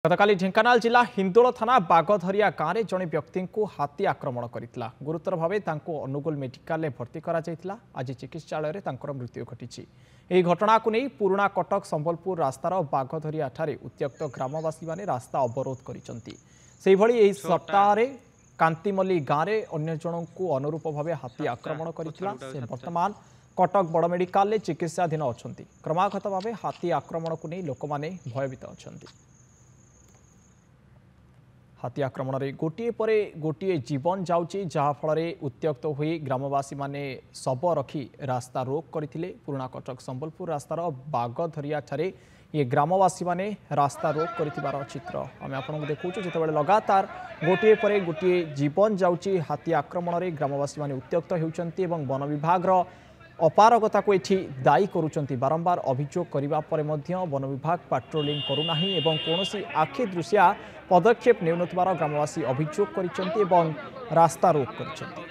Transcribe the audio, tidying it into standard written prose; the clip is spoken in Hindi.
गतकाली ढेंकानाल जिला हिंदोल थाना बागधरिया गाँव में जड़े व्यक्ति को हाथी आक्रमण करता गुरुतर भाव अनुगुल मेडिकल भर्ती करा आज चिकित्सालय मृत्यु घटी। यह घटना को नहीं पुराना कटक संबलपुर रास्तार बागधरिया ठारे उत्त्यक्त ग्रामवासी माने रास्ता अवरोध कर सप्ताह कांतिमल्ली गाँव में अन्य जन को अनुरूप भाव हाथी आक्रमण करता से वर्तमान कटक बड़ मेडिकल चिकित्साधीन अच्छा। क्रमागत भाव हाथी आक्रमण को नहीं लोक मैंने भयभीत अच्छा। हाथी आक्रमण में गोटे पर गोटे जीवन जाउची जहाँफल उत्त्यक्त हुई ग्रामवासी माने शव रखी रास्ता रोक करथिले। पुराना कटक संबलपुर रास्तार बागधरिया ठारे ये ग्रामवासी माने रास्ता रोक करथिबार चित्र आम आपको देखु जो लगातार गोटे पर गोटे जीवन जाउची हाथी आक्रमण में ग्रामवासी माने उत्त्यक्त होउचंती एवं वन विभाग अपारगता को एठी दायी करुचंती। बारंबार अभियोग करिबा परे मध्य वन विभाग पेट्रोलिंग करुनाही एवं कौनसी आखि दृश्या पदक्षेप नेउनथबार ग्रामवासी अभियोग करिसंती एवं रास्ता रोक करिसंती।